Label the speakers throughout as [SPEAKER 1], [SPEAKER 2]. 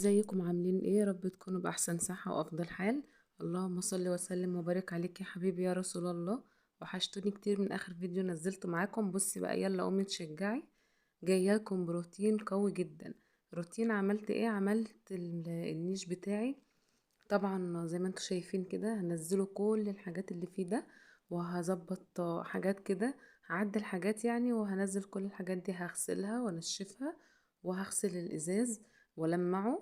[SPEAKER 1] ازيكم عاملين ايه؟ يا رب تكونوا باحسن صحة وافضل حال. اللهم صل وسلم وبارك عليك يا حبيبي يا رسول الله. وحشتوني كتير من اخر فيديو نزلته معاكم. بصي بقى، يلا قومي تشجعي. جايالكم بروتين قوي جدا. روتين عملت ايه؟ عملت النيش بتاعي. طبعا زي ما انتم شايفين كده هنزله كل الحاجات اللي فيه ده، وهظبط حاجات كده، هعدل حاجات يعني، وهنزل كل الحاجات دي، هغسلها وانشفها، وهغسل الازاز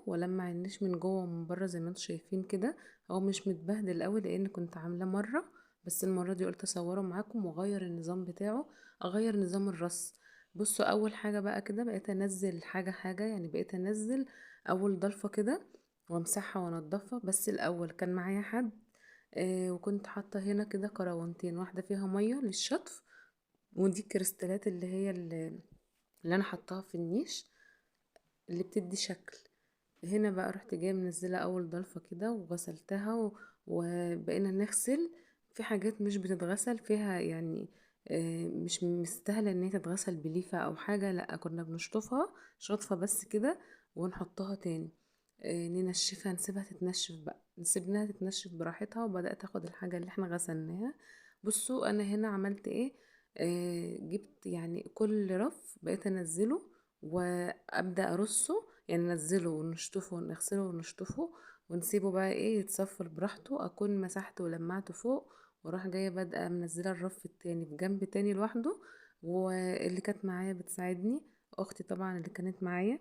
[SPEAKER 1] ولمع النيش من جوه ومن بره زي ما انتم شايفين كده. هو مش متبهدل قوي لان كنت عاملاه مره، بس المره دي قلت اصوره معاكم واغير النظام بتاعه، اغير نظام الرص. بصوا، اول حاجه بقى كده بقيت انزل حاجه حاجه، يعني بقيت انزل اول ضلفه كده وامسحها وانضفها. بس الاول كان معايا حد، وكنت حاطه هنا كده كراونتين، واحده فيها ميه للشطف، ودي الكريستالات اللي انا حطاها في النيش اللي بتدي شكل. هنا بقى رحت جايه منزله اول ضلفه كده وغسلتها وبقينا نغسل في حاجات مش بتتغسل فيها يعني. مش مستاهله ان هي تتغسل بليفه او حاجه، لا كنا بنشطفها شطفه بس كده ونحطها تاني. ننشفها، نسيبها تتنشف بقى، نسيبناها تتنشف براحتها، وبدأت اخد الحاجة اللي احنا غسلناها. بصوا انا هنا عملت ايه. جبت يعني كل رف بقيت انزله وابدأ ارصه، يعني ننزله ونشطفه ونغسله ونشطفه ونسيبه بقى ايه يتصفر براحته، اكون مسحته ولمعته فوق، واروح جايه بادئه منزله الرف التاني في جنب تاني لوحده. واللي كانت معايا بتساعدني، اختي طبعا اللي كانت معايا،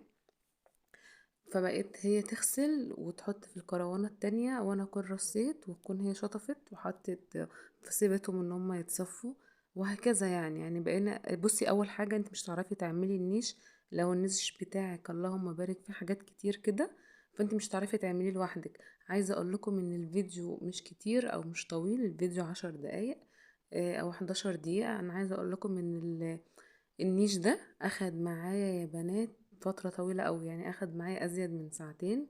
[SPEAKER 1] فبقيت هي تغسل وتحط في الكروانة التانية، وانا اكون رصيت وتكون هي شطفت وحطت، فسيبتهم ان هم يتصفوا، وهكذا يعني بقينا. بصي، اول حاجة انت مش تعرفي تعملي النيش لو النيش بتاعك اللهم بارك فيه حاجات كتير كده، فانت مش تعرفي تعمليه لوحدك. عايزة اقول لكم ان الفيديو مش كتير او مش طويل، الفيديو 10 دقايق او 11 دقيقة. انا عايزة اقول لكم ان النيش ده اخد معايا يا بنات فترة طويلة قوي، يعني اخد معايا ازيد من ساعتين،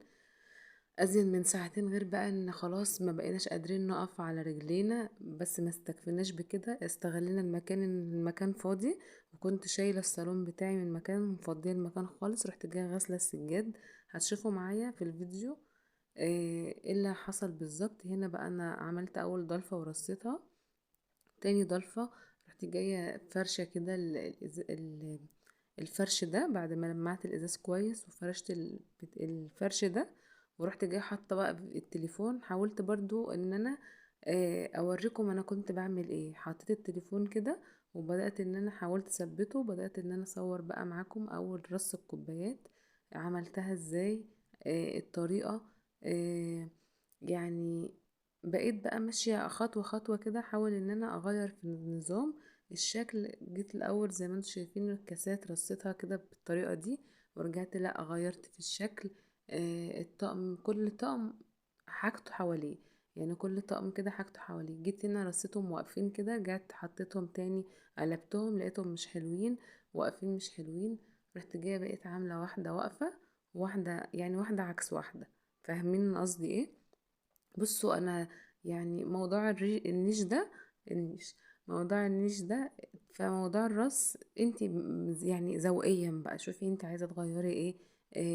[SPEAKER 1] ازيد من ساعتين. غير بقى ان خلاص ما بقيناش قادرين نقف على رجلينا، بس ما استكفناش بكده، استغلينا المكان إن المكان فاضي، وكنت شايلة الصالون بتاعي من مكان مفضيه المكان خالص، رحت جايه غاسلة السجاد. هتشوفوا معايا في الفيديو ايه اللي حصل بالظبط. هنا بقى انا عملت اول ضلفة ورصيتها، تاني ضلفة رحت جاية فرشة كده الفرش ده، بعد ما لمعت الازاز كويس وفرشت الفرش ده، ورحت جايه حاطه بقى التليفون. حاولت برضو ان انا اوريكم انا كنت بعمل ايه. حطيت التليفون كده وبدات ان انا حاولت اثبته، وبدات ان انا اصور بقى معاكم اول رص الكوبايات عملتها ازاي. الطريقه آه يعني بقيت بقى ماشيه خطوه خطوه كده، احاول ان انا اغير في النظام الشكل. جيت الاول زي ما انتم شايفين الكاسات رصيتها كده بالطريقه دي، ورجعت لا غيرت في الشكل. الطقم، كل طقم حاجته حواليه، يعني كل طقم كده حاجته حواليه. جيت هنا رصيتهم واقفين كده، رجعت حطيتهم تاني، قلبتهم لقيتهم مش حلوين، واقفين مش حلوين. رحت جايه بقيت عامله واحده واقفه، واحده يعني واحده عكس واحده. فاهمين قصدي ايه؟ بصوا انا يعني موضوع النيش ده، النيش موضوع النيش ده، فموضوع الرص انتي يعني ذوقيا بقى شوفي انتي عايزه تغيري ايه.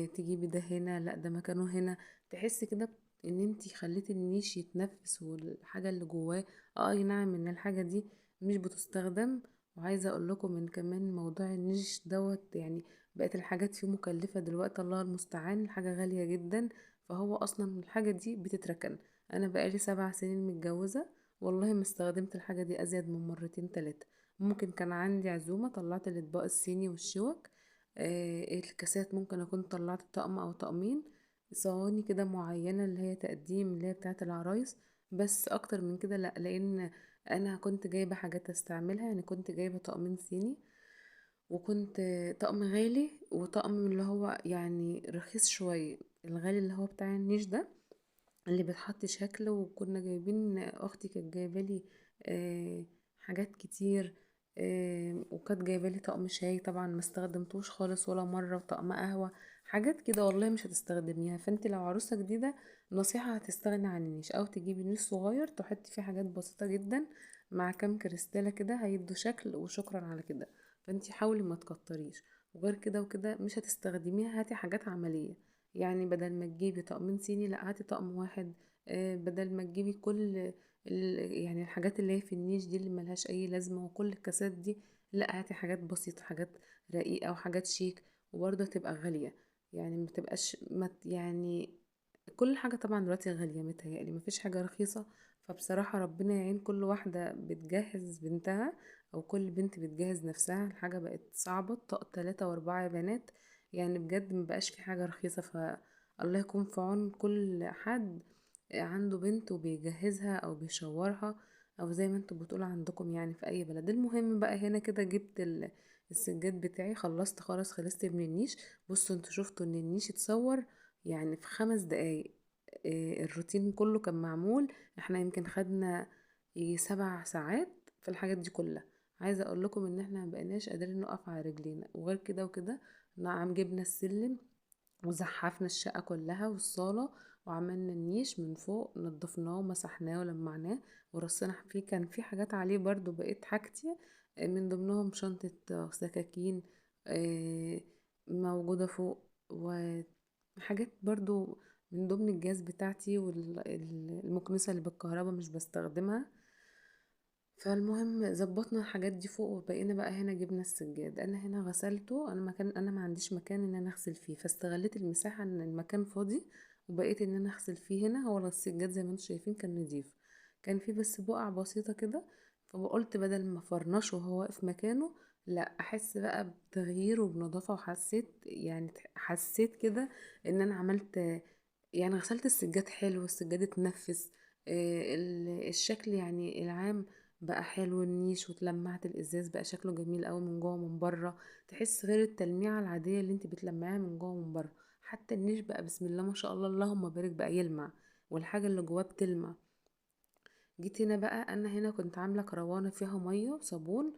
[SPEAKER 1] تجيبي ده هنا، لا ده مكانه هنا، تحسي كده ان انتي خليتي النيش يتنفس والحاجه اللي جواه. اي نعم ان الحاجه دي مش بتستخدم. وعايزه اقول لكم ان كمان موضوع النيش دوت يعني بقت الحاجات فيه مكلفه دلوقتي، الله المستعان، الحاجه غاليه جدا. فهو اصلا الحاجه دي بتتركن. انا بقالي 7 سنين متجوزة، والله ما استخدمت الحاجة دي ازيد من مرتين تلاتة. ممكن كان عندي عزومة طلعت الاطباق الصيني والشوك، الكاسات ممكن اكون طلعت طقم او طقمين، صواني كده معينة اللي هي تقديم اللي هي بتاعة العرايس، بس اكتر من كده لا. لان انا كنت جايبة حاجات استعملها، يعني كنت جايبة طقمين صيني، وكنت طقم غالي وطقم اللي هو يعني رخيص شوية. الغالي اللي هو بتاع النيش ده اللي بتحط شكل، وكنا جايبين، اختي كانت جايبالي آه حاجات كتير. وكانت جايبالي طقم شاي طبعا ما استخدمتوش خالص ولا مره، وطقم قهوه، حاجات كده والله مش هتستخدميها. فانت لو عروسه جديده نصيحه هتستغني عن النيش، او تجيبي نيش صغير تحطي فيه حاجات بسيطه جدا مع كام كريستاله كده هيدوا شكل وشكرا على كده. فانت حاولي ما تكتريش، وغير كده وكده مش هتستخدميها، هاتي حاجات عمليه. يعني بدل ما تجيبي طقمين صيني لا هاتي طقم واحد. بدل ما تجيبي كل يعني الحاجات اللي هي في النيش دي اللي ملهاش اي لازمة، وكل الكاسات دي لا هاتي حاجات بسيطة، حاجات رقيقة وحاجات شيك، وبرضه هتبقى غالية. يعني ما تبقاش يعني كل حاجة طبعا دلوقتي غالية، متهيألي مفيش حاجة رخيصة. فبصراحة ربنا يعين كل واحدة بتجهز بنتها، او كل بنت بتجهز نفسها. الحاجة بقت صعبة، طق 3 و4 يا بنات. يعني بجد مبقاش في حاجة رخيصة. فالله يكون في عون كل حد عنده بنت وبيجهزها او بيشورها، او زي ما انتوا بتقولوا عندكم يعني في اي بلد. المهم بقى هنا كده جبت السجاد بتاعي، خلصت خلاص، خلصت من النيش. بصوا انتوا شفتوا ان النيش اتصور يعني في 5 دقايق. الروتين كله كان معمول. احنا يمكن خدنا يجي 7 ساعات في الحاجات دي كلها. عايزة اقول لكم ان احنا مبقناش قادرين نقف على رجلينا، وغير كده وكده نعم جبنا السلم وزحفنا الشقة كلها والصالة، وعملنا النيش من فوق، نضفناه ومسحناه ولمعناه ورصينا فيه. كان في حاجات عليه برضو بقيت حاجتي، من ضمنهم شنطة سكاكين موجودة فوق، وحاجات برضو من ضمن الجهاز بتاعتي والمكنسة اللي بالكهرباء مش بستخدمها. فالمهم ظبطنا الحاجات دي فوق، وبقينا بقى هنا جبنا السجاد. انا هنا غسلته، انا ما عنديش مكان ان انا اغسل فيه، فاستغليت المساحه ان المكان فاضي، وبقيت ان انا اغسل فيه هنا. هو السجاد زي ما انتم شايفين كان نضيف، كان فيه بس بقع بسيطه كده. فقلت بدل ما فرنشه وهو واقف مكانه، لا احس بقى بتغيير وبنظافه. وحسيت يعني حسيت كده ان انا عملت، يعني غسلت السجاد حلو، السجاد اتنفس. الشكل يعني العام بقى حلو. النيش وتلمعت الازاز بقى شكله جميل قوي من جوه ومن بره. تحس غير التلميعه العاديه اللي انت بتلمعيها من جوه ومن بره. حتى النيش بقى بسم الله ما شاء الله اللهم بارك بقى يلمع، والحاجه اللي جواه بتلمع. جيت هنا بقى، انا هنا كنت عامله كروانه فيها ميه وصابون.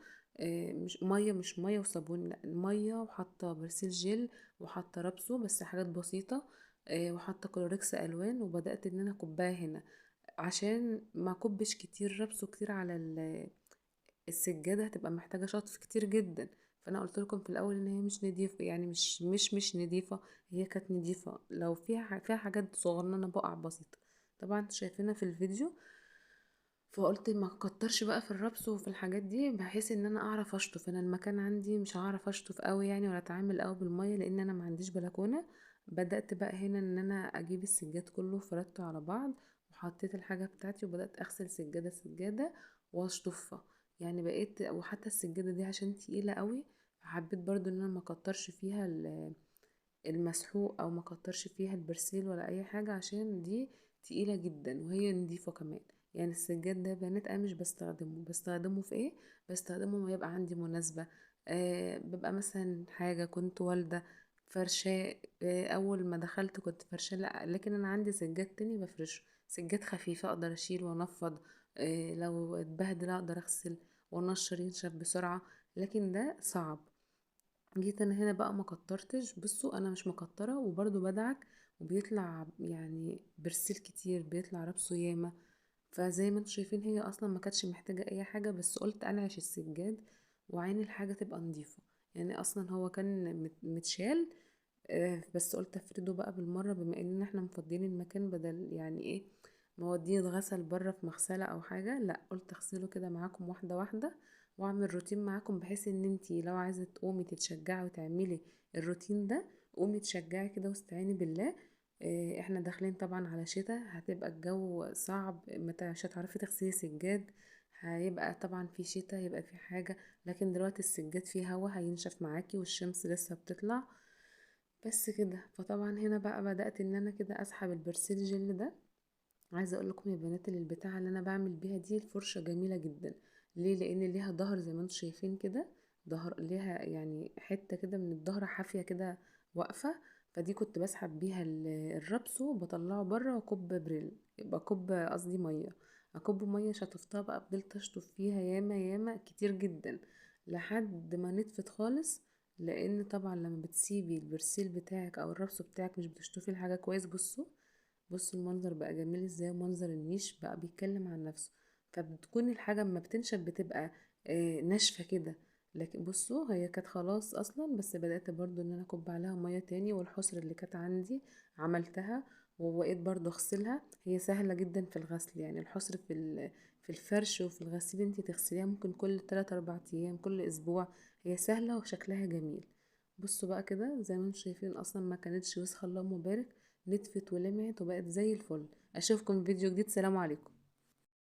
[SPEAKER 1] مش ميه وصابون، لا ميه، وحاطه برسيل جل، وحاطه رابسو بس حاجات بسيطه، وحاطه كلوركس الوان. وبدات ان انا اكبها هنا عشان ما اكبش كتير رابسو كتير على السجادة، هتبقى محتاجة شطف كتير جدا. فانا قلت لكم في الاول ان هي مش نضيفة، يعني مش نضيفة. هي كانت نضيفة لو فيها حاجات صغننة بقع بسيطة، طبعا انتوا شايفينها في الفيديو. فقلت ما كترش بقى في الربس وفي الحاجات دي، بحيث ان انا اعرف اشطف. انا المكان عندي مش هعرف اشطف قوي يعني، ولا اتعامل قوي بالمية لان انا ما عنديش بلكونة. بدأت بقى هنا ان انا اجيب السجاد كله فردته على بعض، وحطيت الحاجة بتاعتي، وبدأت اغسل سجادة سجادة واشطفها. يعني بقيت، وحتى السجادة دي عشان تقيلة قوي، حبيت برضو ان انا ما كترش فيها المسحوق، او ما كترش فيها البرسيل ولا اي حاجة، عشان دي تقيلة جدا وهي نضيفة كمان. يعني السجاد ده بنات انا مش بستخدمه في ايه؟ بستخدمه ما يبقى عندي مناسبة. ببقى مثلا حاجة كنت والدة فرشاه. اول ما دخلت كنت فرشاه، لا لكن انا عندي سجاد تاني بفرشه، سجاد خفيفة اقدر اشيل وانفض. لو اتبهدل اقدر اغسل وانشر ينشف بسرعة. لكن ده صعب. جيت انا هنا بقى ما كترتش. بصوا انا مش مكتره وبرضو بدعك، وبيطلع يعني برسيل كتير، بيطلع ربسه ياما. فزي ما انتم شايفين هي اصلا ما كانتش محتاجه اي حاجه، بس قلت انعش السجاد وعين الحاجه تبقى نظيفه. يعني اصلا هو كان متشال، بس قلت افرده بقى بالمره، بما ان احنا مفضيين المكان، بدل يعني ايه موديه يتغسل بره في مغسله او حاجه. لا قلت اغسله كده معاكم واحده واحده، واعمل روتين معاكم، بحيث ان انتي لو عايزه تقومي تتشجعي وتعملي الروتين ده، قومي تشجعي كده واستعيني بالله. احنا داخلين طبعا على شتاء، هتبقى الجو صعب، مش هتعرفي تغسلي سجاد. هيبقى طبعا في شتاء، هيبقى في حاجه. لكن دلوقتي السجاد فيه هوا هينشف معاكي، والشمس لسه بتطلع. بس كده. فطبعا هنا بقى بدأت ان انا كده اسحب البرسيل جل ده. عايزه اقول لكم يا بنات، اللي البتاعه اللي انا بعمل بيها دي الفرشه جميله جدا. ليه؟ لان ليها ظهر زي ما انتم شايفين كده، ظهر ليها يعني حته كده من الظهر حافيه كده واقفه. فدي كنت بسحب بيها الربسو، بطلعه بره واكب بريل، يبقى كوب قصدي ميه. اكب ميه شطفتها بقى، فضلت اشطف فيها ياما ياما كتير جدا لحد ما نطفت خالص. لان طبعا لما بتسيبي البرسيل بتاعك او الربسو بتاعك مش بتشطفي الحاجه كويس. بصوا المنظر بقى جميل ازاي، منظر النيش بقى بيتكلم عن نفسه. فبتكون الحاجة اما بتنشف بتبقى ناشفة كده. لكن بصوا هي كانت خلاص اصلا، بس بدأت برضو ان انا اكب عليها مية تاني، والحصر اللي كانت عندي عملتها وبقيت برضو اغسلها. هي سهلة جدا في الغسل، يعني الحصر في الفرش وفي الغسيل انتي تغسليها ممكن كل 3 4 ايام، كل اسبوع. هي سهلة وشكلها جميل. بصوا بقى كده زي ما انتم شايفين، اصلا ما كانتش وسخة، اللهم بارك، نتفت ولمعت وبقت زي الفل. اشوفكم في فيديو جديد، سلام عليكم.